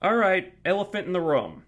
Alright, elephant in the room.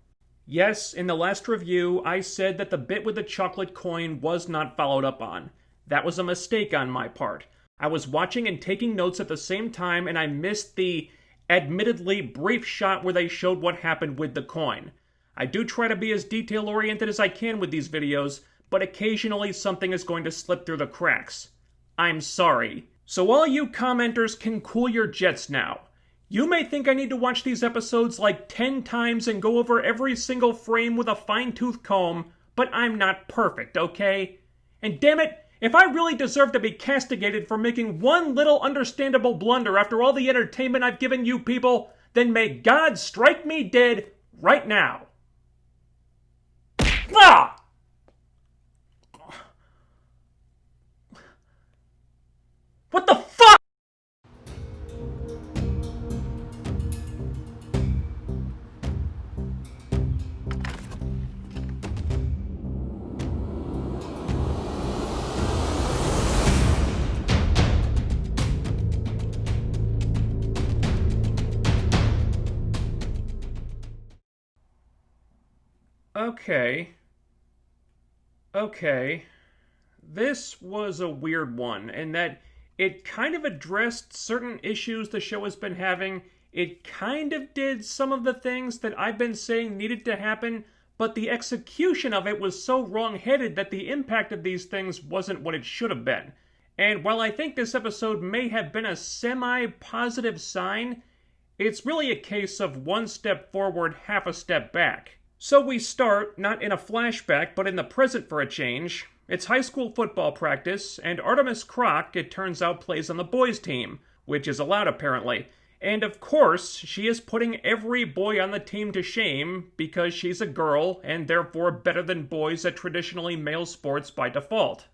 Yes, in the last review, I said that the bit with the chocolate coin was not followed up on. That was a mistake on my part. I was watching and taking notes at the same time, and I missed the admittedly brief shot where they showed what happened with the coin. I do try to be as detail-oriented as I can with these videos, but occasionally something is going to slip through the cracks. I'm sorry. So all you commenters can cool your jets now. You may think I need to watch these episodes like 10 times and go over every single frame with a fine-tooth comb, but I'm not perfect, okay? And damn it, if I really deserve to be castigated for making one little understandable blunder after all the entertainment I've given you people, then may God strike me dead right now. Ah! What the fuck? Okay. This was a weird one, in that it kind of addressed certain issues the show has been having. It kind of did some of the things that I've been saying needed to happen, but the execution of it was so wrong-headed that the impact of these things wasn't what it should have been. And while I think this episode may have been a semi-positive sign, it's really a case of one step forward, half a step back. So we start, not in a flashback, but in the present for a change. It's high school football practice, and Artemis Croc, it turns out, plays on the boys' team, which is allowed apparently. And of course, she is putting every boy on the team to shame because she's a girl, and therefore better than boys at traditionally male sports by default.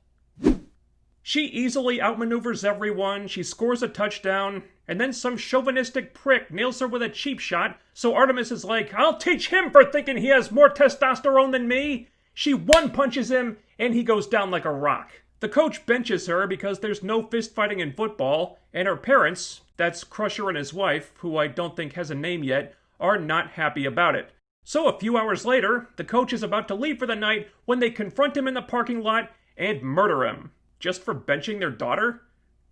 She easily outmaneuvers everyone, she scores a touchdown, and then some chauvinistic prick nails her with a cheap shot, so Artemis is like, I'll teach him for thinking he has more testosterone than me! She one-punches him, and he goes down like a rock. The coach benches her because there's no fist-fighting in football, and her parents, that's Crusher and his wife, who I don't think has a name yet, are not happy about it. So a few hours later, the coach is about to leave for the night when they confront him in the parking lot and murder him. Just for benching their daughter?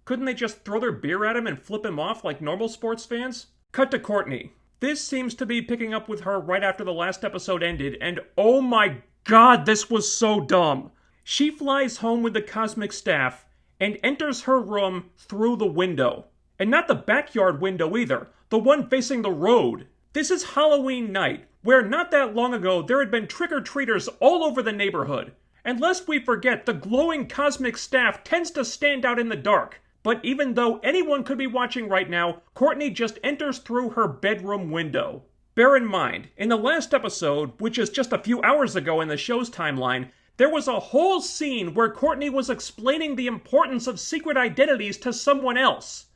Couldn't they just throw their beer at him and flip him off like normal sports fans? Cut to Courtney. This seems to be picking up with her right after the last episode ended, and oh my god, this was so dumb. She flies home with the cosmic staff and enters her room through the window. And not the backyard window either, the one facing the road. This is Halloween night, where not that long ago there had been trick-or-treaters all over the neighborhood. And lest we forget, the glowing cosmic staff tends to stand out in the dark. But even though anyone could be watching right now, Courtney just enters through her bedroom window. Bear in mind, in the last episode, which is just a few hours ago in the show's timeline, there was a whole scene where Courtney was explaining the importance of secret identities to someone else.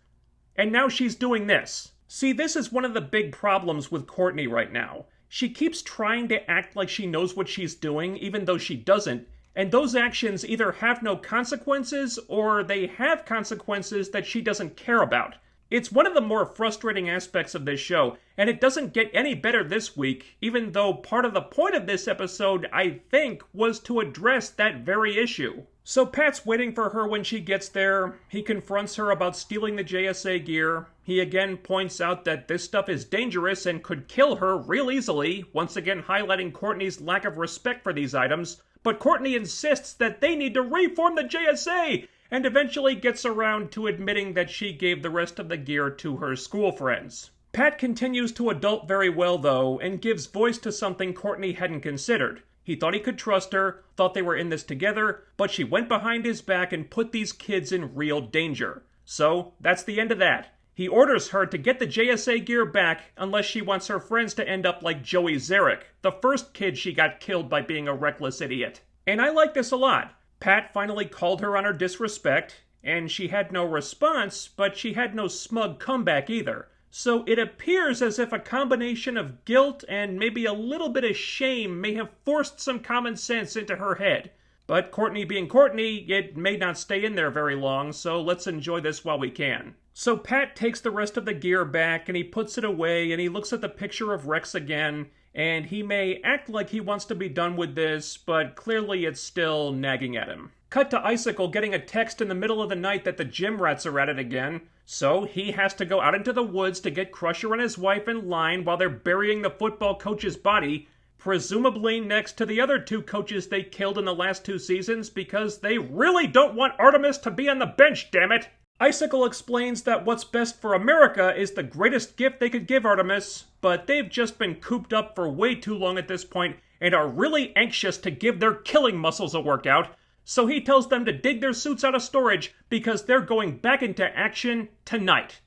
And now she's doing this. See, this is one of the big problems with Courtney right now. She keeps trying to act like she knows what she's doing, even though she doesn't, and those actions either have no consequences, or they have consequences that she doesn't care about. It's one of the more frustrating aspects of this show, and it doesn't get any better this week, even though part of the point of this episode, I think, was to address that very issue. So Pat's waiting for her when she gets there. He confronts her about stealing the JSA gear. He again points out that this stuff is dangerous and could kill her real easily, once again highlighting Courtney's lack of respect for these items. But Courtney insists that they need to reform the JSA, and eventually gets around to admitting that she gave the rest of the gear to her school friends. Pat continues to adult very well, though, and gives voice to something Courtney hadn't considered. He thought he could trust her, thought they were in this together, but she went behind his back and put these kids in real danger. So, that's the end of that. He orders her to get the JSA gear back unless she wants her friends to end up like Joey Zarek, the first kid she got killed by being a reckless idiot. And I like this a lot. Pat finally called her on her disrespect, and she had no response, but she had no smug comeback either. So it appears as if a combination of guilt and maybe a little bit of shame may have forced some common sense into her head. But Courtney being Courtney, it may not stay in there very long, so let's enjoy this while we can. So Pat takes the rest of the gear back and he puts it away and he looks at the picture of Rex again, and he may act like he wants to be done with this, but clearly it's still nagging at him. Cut to Icicle getting a text in the middle of the night that the gym rats are at it again, so he has to go out into the woods to get Crusher and his wife in line while they're burying the football coach's body, presumably next to the other 2 coaches they killed in the last 2 seasons because they really don't want Artemis to be on the bench, damn it! Icicle explains that what's best for America is the greatest gift they could give Artemis, but they've just been cooped up for way too long at this point and are really anxious to give their killing muscles a workout, so he tells them to dig their suits out of storage because they're going back into action tonight.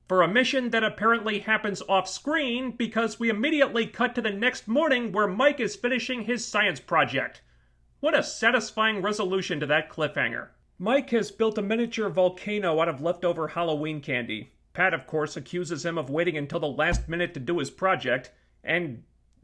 For a mission that apparently happens off-screen because we immediately cut to the next morning where Mike is finishing his science project. What a satisfying resolution to that cliffhanger. Mike has built a miniature volcano out of leftover Halloween candy. Pat, of course, accuses him of waiting until the last minute to do his project, and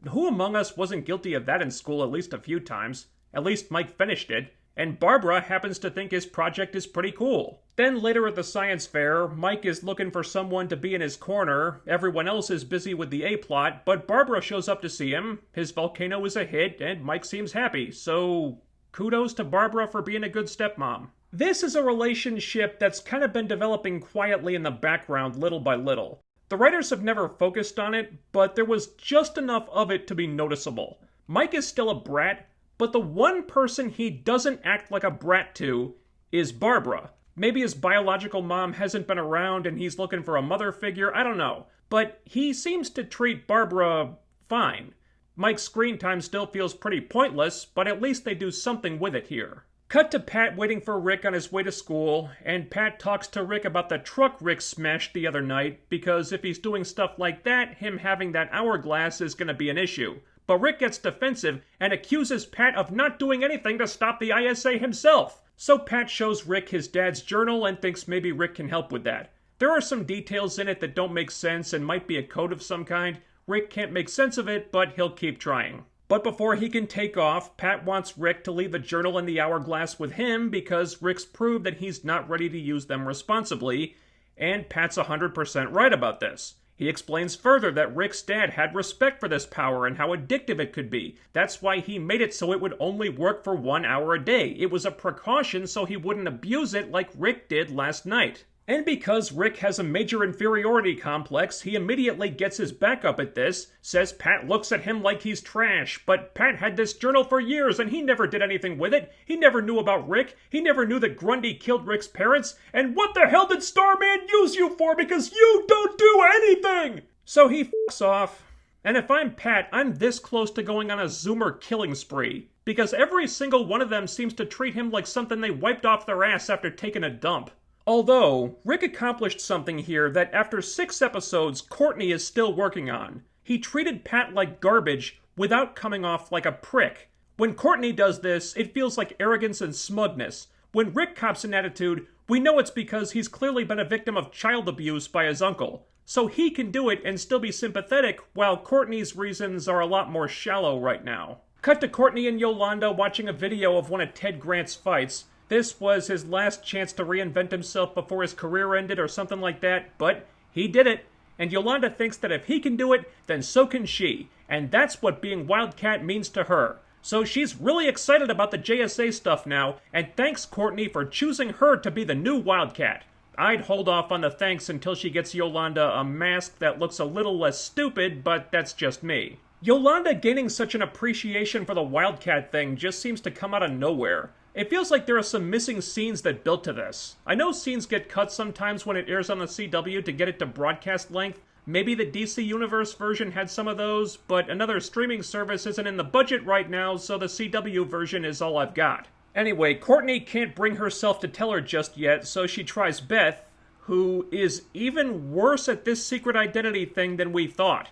who among us wasn't guilty of that in school at least a few times? At least Mike finished it, and Barbara happens to think his project is pretty cool. Then later at the science fair, Mike is looking for someone to be in his corner, everyone else is busy with the A-plot, but Barbara shows up to see him, his volcano is a hit, and Mike seems happy, so kudos to Barbara for being a good stepmom. This is a relationship that's kind of been developing quietly in the background little by little. The writers have never focused on it, but there was just enough of it to be noticeable. Mike is still a brat, but the one person he doesn't act like a brat to is Barbara. Maybe his biological mom hasn't been around and he's looking for a mother figure, I don't know. But he seems to treat Barbara fine. Mike's screen time still feels pretty pointless, but at least they do something with it here. Cut to Pat waiting for Rick on his way to school, and Pat talks to Rick about the truck Rick smashed the other night, because if he's doing stuff like that, him having that hourglass is going to be an issue. But Rick gets defensive and accuses Pat of not doing anything to stop the ISA himself. So Pat shows Rick his dad's journal and thinks maybe Rick can help with that. There are some details in it that don't make sense and might be a code of some kind. Rick can't make sense of it, but he'll keep trying. But before he can take off, Pat wants Rick to leave the journal and the hourglass with him because Rick's proved that he's not ready to use them responsibly, and Pat's 100% right about this. He explains further that Rick's dad had respect for this power and how addictive it could be. That's why he made it so it would only work for 1 hour a day. It was a precaution so he wouldn't abuse it like Rick did last night. And because Rick has a major inferiority complex, he immediately gets his back up at this, says Pat looks at him like he's trash, but Pat had this journal for years and he never did anything with it. He never knew about Rick, he never knew that Grundy killed Rick's parents, and what the hell did Starman use you for because you don't do anything? So he fucks off. And if I'm Pat, I'm this close to going on a Zoomer killing spree, because every single one of them seems to treat him like something they wiped off their ass after taking a dump. Although, Rick accomplished something here that after 6 episodes, Courtney is still working on. He treated Pat like garbage without coming off like a prick. When Courtney does this, it feels like arrogance and smugness. When Rick cops an attitude, we know it's because he's clearly been a victim of child abuse by his uncle. So he can do it and still be sympathetic, while Courtney's reasons are a lot more shallow right now. Cut to Courtney and Yolanda watching a video of one of Ted Grant's fights. This was his last chance to reinvent himself before his career ended or something like that, but he did it. And Yolanda thinks that if he can do it, then so can she. And that's what being Wildcat means to her. So she's really excited about the JSA stuff now, and thanks Courtney for choosing her to be the new Wildcat. I'd hold off on the thanks until she gets Yolanda a mask that looks a little less stupid, but that's just me. Yolanda gaining such an appreciation for the Wildcat thing just seems to come out of nowhere. It feels like there are some missing scenes that built to this. I know scenes get cut sometimes when it airs on the CW to get it to broadcast length. Maybe the DC Universe version had some of those, but another streaming service isn't in the budget right now, so the CW version is all I've got. Anyway, Courtney can't bring herself to tell her just yet, so she tries Beth, who is even worse at this secret identity thing than we thought.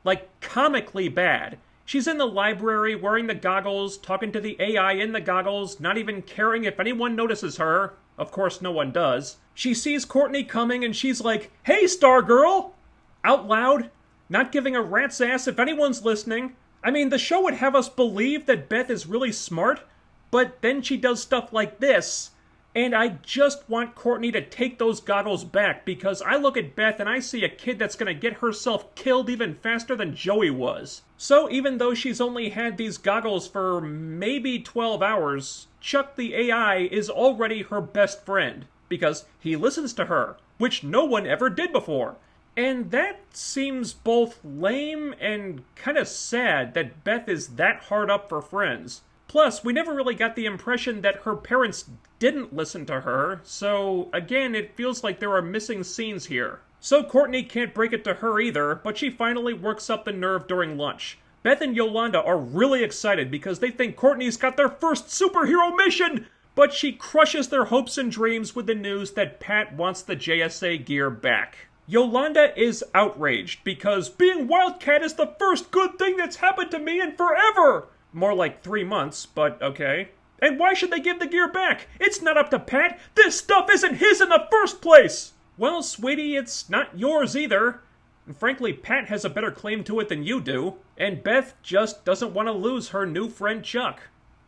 Like, comically bad. She's in the library, wearing the goggles, talking to the AI in the goggles, not even caring if anyone notices her. Of course, no one does. She sees Courtney coming and she's like, "Hey, Stargirl!" Out loud, not giving a rat's ass if anyone's listening. I mean, the show would have us believe that Beth is really smart, but then she does stuff like this, And I just want Courtney to take those goggles back, because I look at Beth and I see a kid that's gonna get herself killed even faster than Joey was. So even though she's only had these goggles for maybe 12 hours, Chuck the AI is already her best friend, because he listens to her, which no one ever did before. And that seems both lame and kinda sad that Beth is that hard up for friends. Plus, we never really got the impression that her parents didn't listen to her, so again, it feels like there are missing scenes here. So Courtney can't break it to her either, but she finally works up the nerve during lunch. Beth and Yolanda are really excited because they think Courtney's got their first superhero mission, but she crushes their hopes and dreams with the news that Pat wants the JSA gear back. Yolanda is outraged because being Wildcat is the first good thing that's happened to me in forever! More like 3 months, but okay. And why should they give the gear back? It's not up to Pat! This stuff isn't his in the first place! Well, sweetie, it's not yours either. And frankly, Pat has a better claim to it than you do. And Beth just doesn't want to lose her new friend Chuck.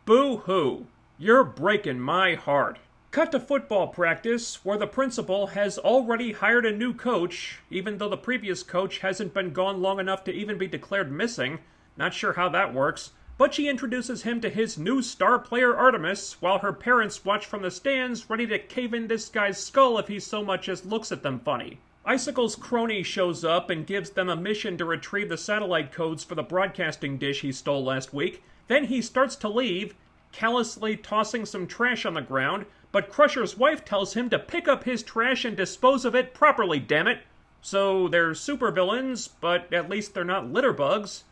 Boo-hoo. You're breaking my heart. Cut to football practice, where the principal has already hired a new coach, even though the previous coach hasn't been gone long enough to even be declared missing. Not sure how that works. But she introduces him to his new star player Artemis, while her parents watch from the stands, ready to cave in this guy's skull if he so much as looks at them funny. Icicle's crony shows up and gives them a mission to retrieve the satellite codes for the broadcasting dish he stole last week. Then he starts to leave, callously tossing some trash on the ground, but Crusher's wife tells him to pick up his trash and dispose of it properly, dammit! So they're supervillains, but at least they're not litter bugs.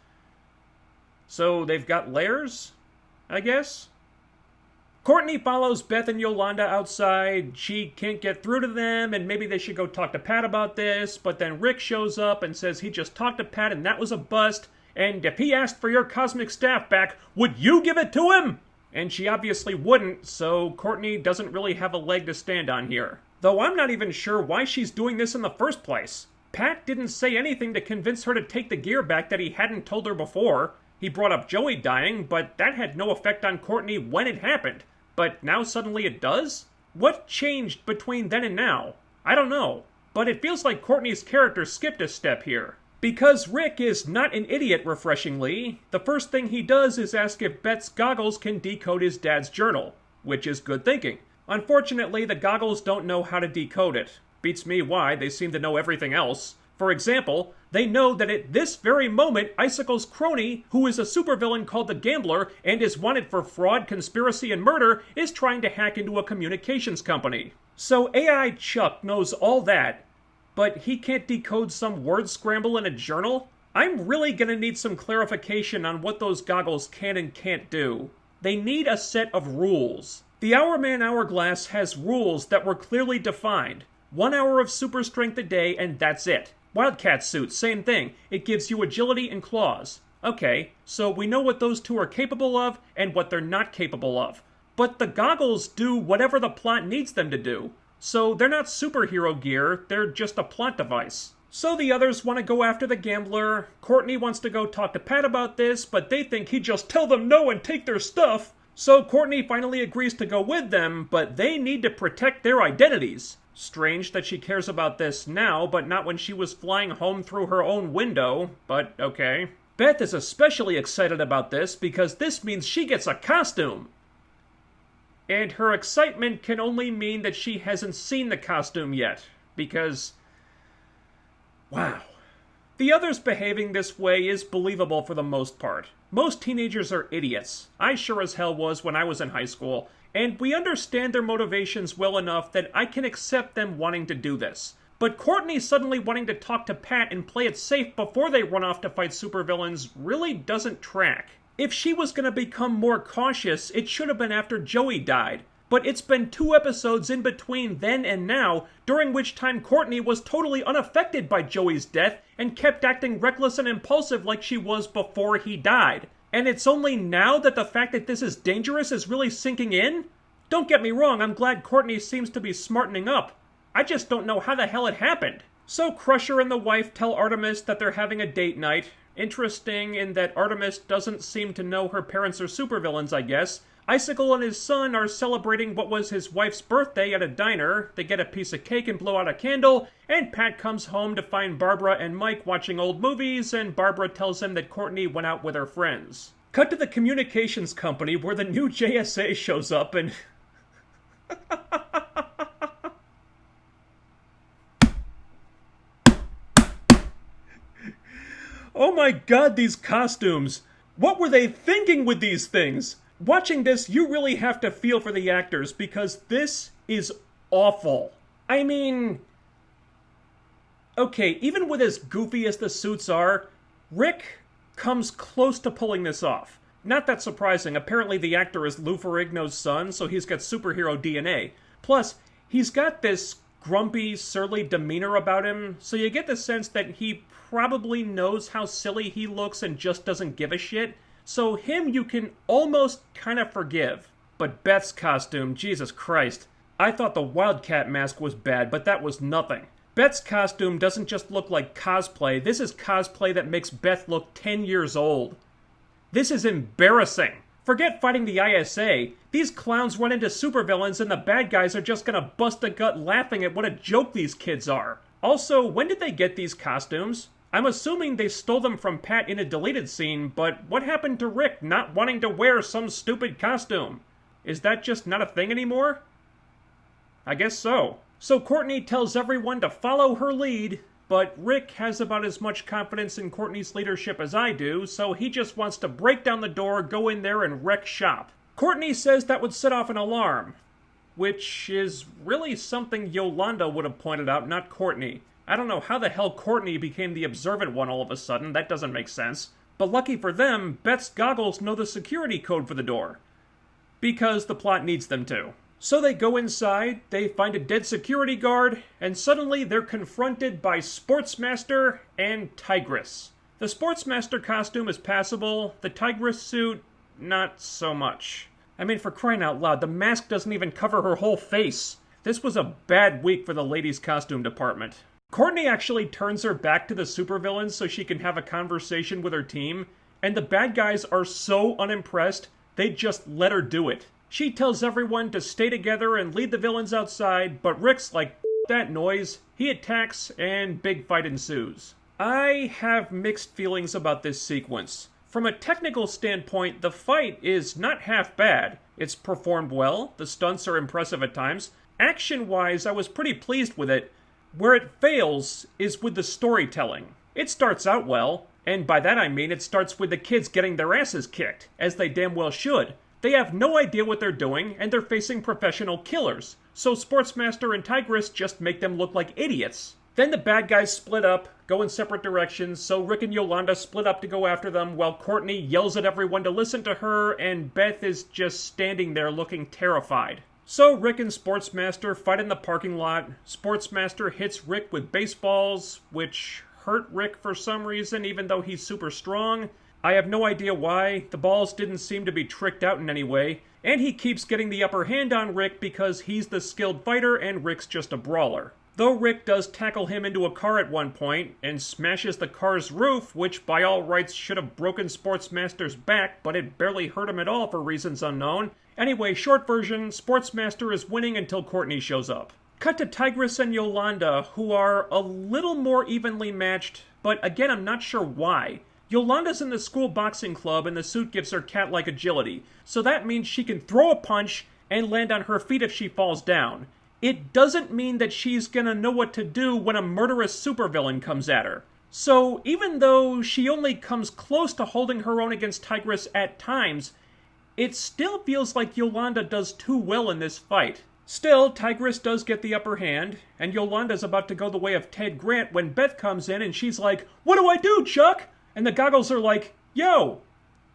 So they've got layers, I guess? Courtney follows Beth and Yolanda outside. She can't get through to them, and maybe they should go talk to Pat about this, but then Rick shows up and says he just talked to Pat and that was a bust, and if he asked for your cosmic staff back, would you give it to him? And she obviously wouldn't, so Courtney doesn't really have a leg to stand on here. Though I'm not even sure why she's doing this in the first place. Pat didn't say anything to convince her to take the gear back that he hadn't told her before. He brought up Joey dying, but that had no effect on Courtney when it happened. But now suddenly it does? What changed between then and now? I don't know. But it feels like Courtney's character skipped a step here. Because Rick is not an idiot, refreshingly, the first thing he does is ask if Beth's goggles can decode his dad's journal, which is good thinking. Unfortunately, the goggles don't know how to decode it. Beats me why, they seem to know everything else. For example, they know that at this very moment, Icicle's crony, who is a supervillain called the Gambler and is wanted for fraud, conspiracy, and murder, is trying to hack into a communications company. So AI Chuck knows all that, but he can't decode some word scramble in a journal? I'm really gonna need some clarification on what those goggles can and can't do. They need a set of rules. The Hourman Hourglass has rules that were clearly defined. 1 hour of super strength a day, and that's it. Wildcat suit, same thing. It gives you agility and claws. Okay, so we know what those two are capable of and what they're not capable of. But the goggles do whatever the plot needs them to do. So they're not superhero gear, they're just a plot device. So the others want to go after the Gambler. Courtney wants to go talk to Pat about this, but they think he'd just tell them no and take their stuff. So Courtney finally agrees to go with them, but they need to protect their identities. Strange that she cares about this now, but not when she was flying home through her own window, but okay. Beth is especially excited about this because this means she gets a costume. And her excitement can only mean that she hasn't seen the costume yet, because... wow. The others behaving this way is believable for the most part. Most teenagers are idiots. I sure as hell was when I was in high school. And we understand their motivations well enough that I can accept them wanting to do this. But Courtney suddenly wanting to talk to Pat and play it safe before they run off to fight supervillains really doesn't track. If she was going to become more cautious, it should have been after Joey died. But it's been 2 episodes in between then and now, during which time Courtney was totally unaffected by Joey's death and kept acting reckless and impulsive like she was before he died. And it's only now that the fact that this is dangerous is really sinking in? Don't get me wrong, I'm glad Courtney seems to be smartening up. I just don't know how the hell it happened. So Crusher and the wife tell Artemis that they're having a date night. Interesting in that Artemis doesn't seem to know her parents are supervillains, I guess. Icicle and his son are celebrating what was his wife's birthday at a diner. They get a piece of cake and blow out a candle, and Pat comes home to find Barbara and Mike watching old movies, and Barbara tells him that Courtney went out with her friends. Cut to the communications company where the new JSA shows up and... Oh my god, these costumes! What were they thinking with these things? Watching this, you really have to feel for the actors, because this is awful. I mean... Okay, even with as goofy as the suits are, Rick comes close to pulling this off. Not that surprising, apparently the actor is Lou Ferrigno's son, so he's got superhero DNA. Plus, he's got this grumpy, surly demeanor about him, so you get the sense that he probably knows how silly he looks and just doesn't give a shit. So him you can almost kind of forgive. But Beth's costume, Jesus Christ. I thought the Wildcat mask was bad, but that was nothing. Beth's costume doesn't just look like cosplay, this is cosplay that makes Beth look 10 years old. This is embarrassing. Forget fighting the ISA. These clowns run into supervillains and the bad guys are just gonna bust a gut laughing at what a joke these kids are. Also, when did they get these costumes? I'm assuming they stole them from Pat in a deleted scene, but what happened to Rick not wanting to wear some stupid costume? Is that just not a thing anymore? I guess so. So Courtney tells everyone to follow her lead, but Rick has about as much confidence in Courtney's leadership as I do, so he just wants to break down the door, go in there, and wreck shop. Courtney says that would set off an alarm, which is really something Yolanda would have pointed out, not Courtney. I don't know how the hell Courtney became the observant one all of a sudden, that doesn't make sense. But lucky for them, Beth's goggles know the security code for the door. Because the plot needs them to. So they go inside, they find a dead security guard, and suddenly they're confronted by Sportsmaster and Tigress. The Sportsmaster costume is passable, the Tigress suit, not so much. I mean, for crying out loud, the mask doesn't even cover her whole face. This was a bad week for the ladies' costume department. Courtney actually turns her back to the supervillains so she can have a conversation with her team, and the bad guys are so unimpressed, they just let her do it. She tells everyone to stay together and lead the villains outside, but Rick's like, F that noise. He attacks, and big fight ensues. I have mixed feelings about this sequence. From a technical standpoint, the fight is not half bad. It's performed well, the stunts are impressive at times. Action-wise, I was pretty pleased with it. Where it fails is with the storytelling. It starts out well, and by that I mean it starts with the kids getting their asses kicked, as they damn well should. They have no idea what they're doing, and they're facing professional killers, so Sportsmaster and Tigress just make them look like idiots. Then the bad guys split up, go in separate directions, so Rick and Yolanda split up to go after them, while Courtney yells at everyone to listen to her, and Beth is just standing there looking terrified. So Rick and Sportsmaster fight in the parking lot. Sportsmaster hits Rick with baseballs, which hurt Rick for some reason, even though he's super strong. I have no idea why. The balls didn't seem to be tricked out in any way. And he keeps getting the upper hand on Rick because he's the skilled fighter and Rick's just a brawler. Though Rick does tackle him into a car at one point and smashes the car's roof, which by all rights should have broken Sportsmaster's back, but it barely hurt him at all for reasons unknown. Anyway, short version, Sportsmaster is winning until Courtney shows up. Cut to Tigress and Yolanda, who are a little more evenly matched, but again I'm not sure why. Yolanda's in the school boxing club and the suit gives her cat-like agility, so that means she can throw a punch and land on her feet if she falls down. It doesn't mean that she's gonna know what to do when a murderous supervillain comes at her. So even though she only comes close to holding her own against Tigress at times, it still feels like Yolanda does too well in this fight. Still, Tigress does get the upper hand, and Yolanda's about to go the way of Ted Grant when Beth comes in and she's like, "What do I do, Chuck?" And the goggles are like, "Yo,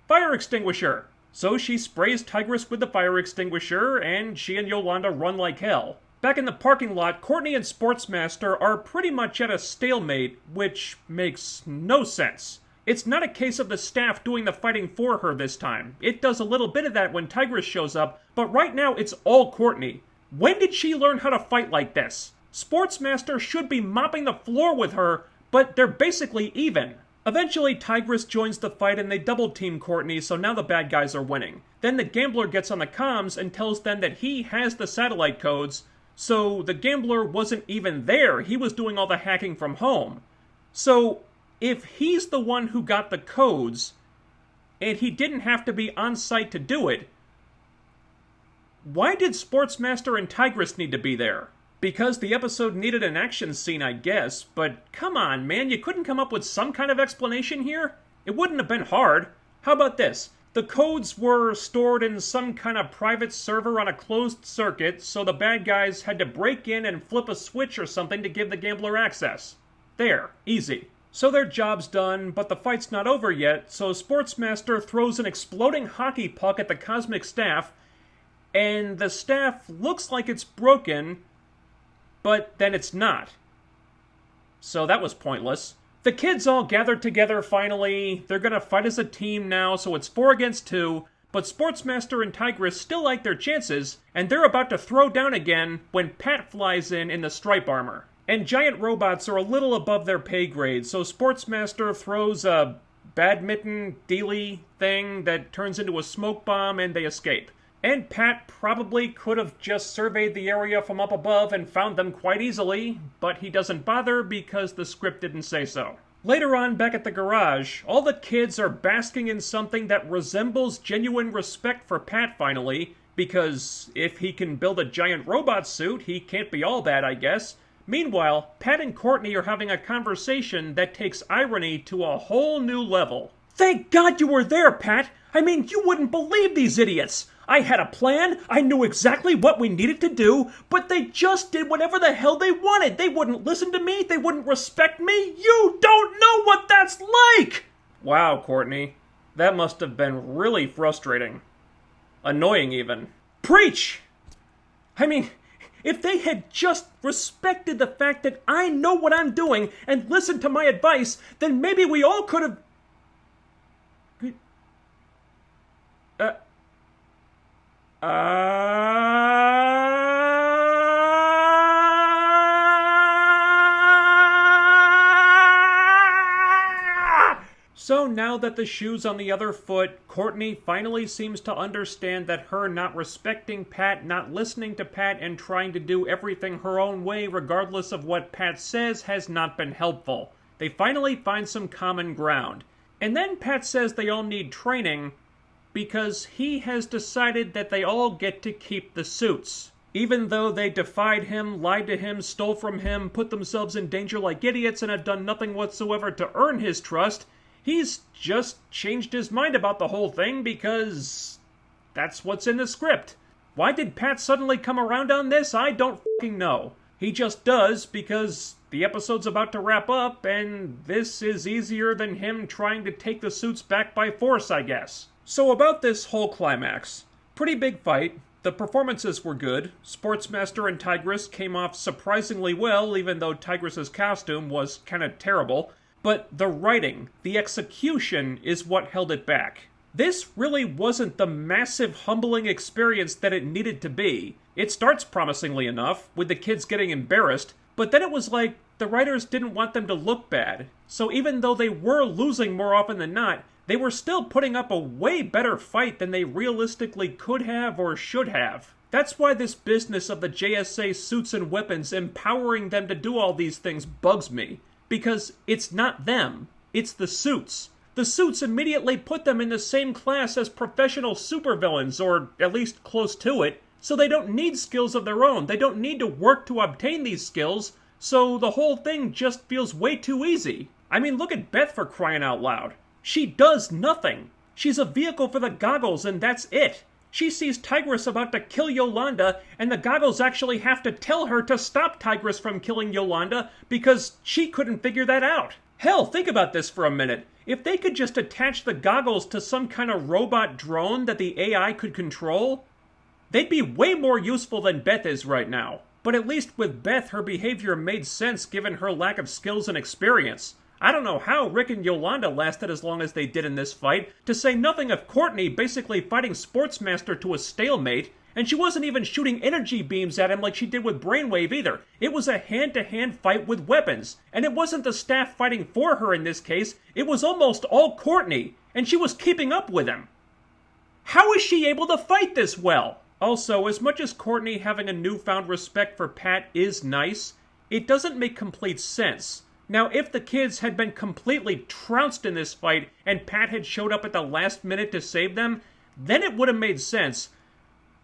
fire extinguisher." So she sprays Tigress with the fire extinguisher, and she and Yolanda run like hell. Back in the parking lot, Courtney and Sportsmaster are pretty much at a stalemate, which makes no sense. It's not a case of the staff doing the fighting for her this time. It does a little bit of that when Tigress shows up, but right now it's all Courtney. When did she learn how to fight like this? Sportsmaster should be mopping the floor with her, but they're basically even. Eventually, Tigress joins the fight and they double-team Courtney, so now the bad guys are winning. Then the gambler gets on the comms and tells them that he has the satellite codes, so the gambler wasn't even there, he was doing all the hacking from home. So, if he's the one who got the codes, and he didn't have to be on site to do it, why did Sportsmaster and Tigress need to be there? Because the episode needed an action scene, I guess, but come on, man, you couldn't come up with some kind of explanation here? It wouldn't have been hard. How about this? The codes were stored in some kind of private server on a closed circuit, so the bad guys had to break in and flip a switch or something to give the gambler access. There, easy. So their job's done, but the fight's not over yet, so Sportsmaster throws an exploding hockey puck at the cosmic staff, and the staff looks like it's broken, but then it's not. So that was pointless. The kids all gathered together finally. They're gonna fight as a team now, so it's 4 against 2, but Sportsmaster and Tigress still like their chances, and they're about to throw down again when Pat flies in the stripe armor. And giant robots are a little above their pay grade, so Sportsmaster throws a badminton dealy thing that turns into a smoke bomb and they escape. And Pat probably could have just surveyed the area from up above and found them quite easily, but he doesn't bother because the script didn't say so. Later on, back at the garage, all the kids are basking in something that resembles genuine respect for Pat finally, because if he can build a giant robot suit, he can't be all bad, I guess. Meanwhile, Pat and Courtney are having a conversation that takes irony to a whole new level. Thank God you were there, Pat! I mean, you wouldn't believe these idiots! I had a plan, I knew exactly what we needed to do, but they just did whatever the hell they wanted. They wouldn't listen to me, they wouldn't respect me. You don't know what that's like! Wow, Courtney. That must have been really frustrating. Annoying, even. Preach! I mean, if they had just respected the fact that I know what I'm doing and listened to my advice, then maybe we all could have... So now that the shoe's on the other foot, Courtney finally seems to understand that her not respecting Pat, not listening to Pat, and trying to do everything her own way regardless of what Pat says has not been helpful. They finally find some common ground. And then Pat says they all need training because he has decided that they all get to keep the suits. Even though they defied him, lied to him, stole from him, put themselves in danger like idiots, and have done nothing whatsoever to earn his trust, he's just changed his mind about the whole thing because that's what's in the script. Why did Pat suddenly come around on this? I don't fucking know. He just does because the episode's about to wrap up and this is easier than him trying to take the suits back by force, I guess. So about this whole climax. Pretty big fight. The performances were good. Sportsmaster and Tigress came off surprisingly well, even though Tigress's costume was kinda terrible. But the writing, the execution, is what held it back. This really wasn't the massive, humbling experience that it needed to be. It starts promisingly enough, with the kids getting embarrassed, but then it was like the writers didn't want them to look bad. So even though they were losing more often than not, they were still putting up a way better fight than they realistically could have or should have. That's why this business of the JSA suits and weapons empowering them to do all these things bugs me. Because it's not them, it's the suits. The suits immediately put them in the same class as professional supervillains, or at least close to it, so they don't need skills of their own. They don't need to work to obtain these skills, so the whole thing just feels way too easy. I mean, look at Beth, for crying out loud. She does nothing. She's a vehicle for the goggles and that's it. She sees Tigress about to kill Yolanda, and the goggles actually have to tell her to stop Tigress from killing Yolanda because she couldn't figure that out. Hell, think about this for a minute. If they could just attach the goggles to some kind of robot drone that the AI could control, they'd be way more useful than Beth is right now. But at least with Beth, her behavior made sense given her lack of skills and experience. I don't know how Rick and Yolanda lasted as long as they did in this fight, to say nothing of Courtney basically fighting Sportsmaster to a stalemate, And she wasn't even shooting energy beams at him like she did with Brainwave either. It was a hand-to-hand fight with weapons. And it wasn't the staff fighting for her in this case. It was almost all Courtney. And she was keeping up with him. How is she able to fight this well? Also, as much as Courtney having a newfound respect for Pat is nice, it doesn't make complete sense. Now, if the kids had been completely trounced in this fight and Pat had showed up at the last minute to save them, then it would have made sense.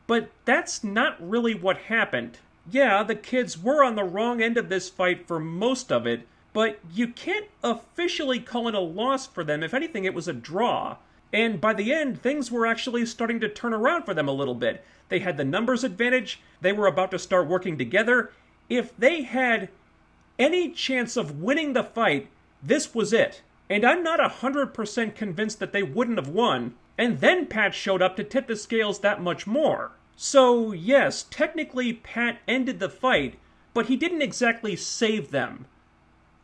But that's not really what happened. Yeah, the kids were on the wrong end of this fight for most of it, but you can't officially call it a loss for them. If anything, it was a draw. And by the end, things were actually starting to turn around for them a little bit. They had the numbers advantage, they were about to start working together. If they had any chance of winning the fight, this was it. And I'm not 100% convinced that they wouldn't have won, and then Pat showed up to tip the scales that much more. So yes, technically Pat ended the fight, but he didn't exactly save them.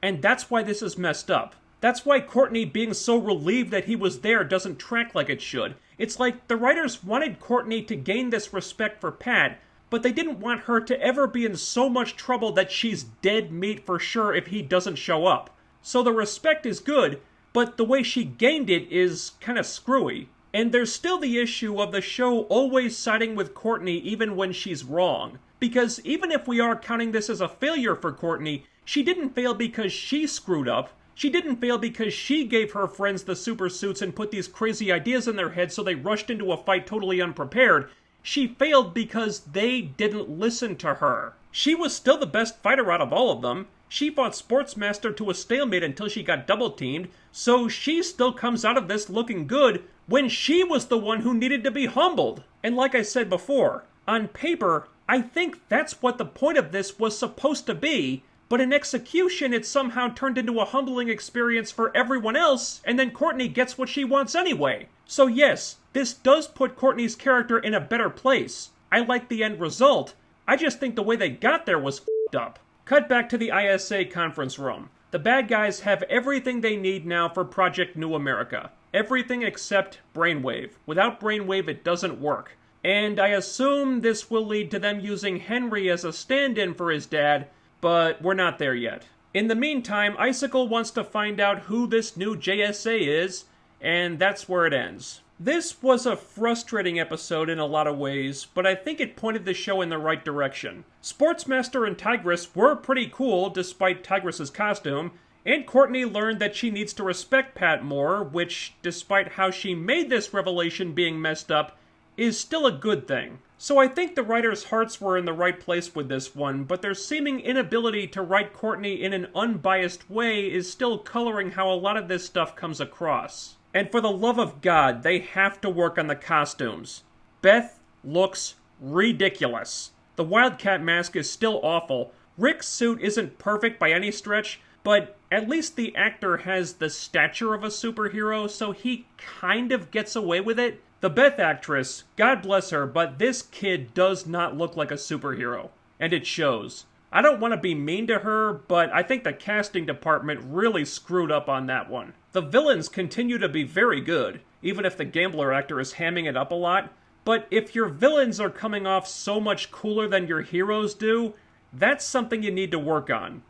And that's why this is messed up. That's why Courtney being so relieved that he was there doesn't track like it should. It's like the writers wanted Courtney to gain this respect for Pat, but they didn't want her to ever be in so much trouble that she's dead meat for sure if he doesn't show up. So the respect is good, but the way she gained it is kinda screwy. And there's still the issue of the show always siding with Courtney even when she's wrong. Because even if we are counting this as a failure for Courtney, she didn't fail because she screwed up. She didn't fail because she gave her friends the super suits and put these crazy ideas in their heads so they rushed into a fight totally unprepared. She failed because they didn't listen to her. She was still the best fighter out of all of them. She fought Sportsmaster to a stalemate until she got double-teamed, so she still comes out of this looking good when she was the one who needed to be humbled. And like I said before, on paper, I think that's what the point of this was supposed to be, but in execution it somehow turned into a humbling experience for everyone else, and then Courtney gets what she wants anyway. So yes, this does put Courtney's character in a better place. I like the end result. I just think the way they got there was f***ed up. Cut back to the ISA conference room. The bad guys have everything they need now for Project New America. Everything except Brainwave. Without Brainwave, it doesn't work. And I assume this will lead to them using Henry as a stand-in for his dad, but we're not there yet. In the meantime, Icicle wants to find out who this new JSA is, and that's where it ends. This was a frustrating episode in a lot of ways, but I think it pointed the show in the right direction. Sportsmaster and Tigress were pretty cool, despite Tigress's costume, and Courtney learned that she needs to respect Pat more, which, despite how she made this revelation being messed up, is still a good thing. So I think the writers' hearts were in the right place with this one, but their seeming inability to write Courtney in an unbiased way is still coloring how a lot of this stuff comes across. And for the love of God, they have to work on the costumes. Beth looks ridiculous. The Wildcat mask is still awful. Rick's suit isn't perfect by any stretch, but at least the actor has the stature of a superhero, so he kind of gets away with it. The Beth actress, God bless her, but this kid does not look like a superhero. And it shows. I don't want to be mean to her, but I think the casting department really screwed up on that one. The villains continue to be very good, even if the gambler actor is hamming it up a lot. But if your villains are coming off so much cooler than your heroes do, that's something you need to work on.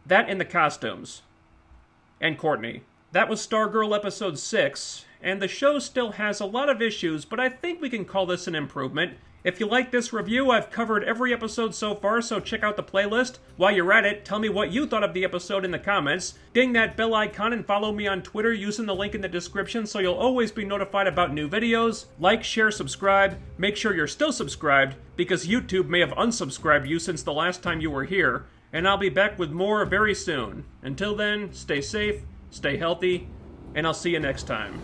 That and the costumes. And Courtney. That was Stargirl episode 6, and the show still has a lot of issues, but I think we can call this an improvement. If you like this review, I've covered every episode so far, so check out the playlist. While you're at it, tell me what you thought of the episode in the comments. Ding that bell icon and follow me on Twitter using the link in the description so you'll always be notified about new videos. Like, share, subscribe. Make sure you're still subscribed, because YouTube may have unsubscribed you since the last time you were here. And I'll be back with more very soon. Until then, stay safe, stay healthy, and I'll see you next time.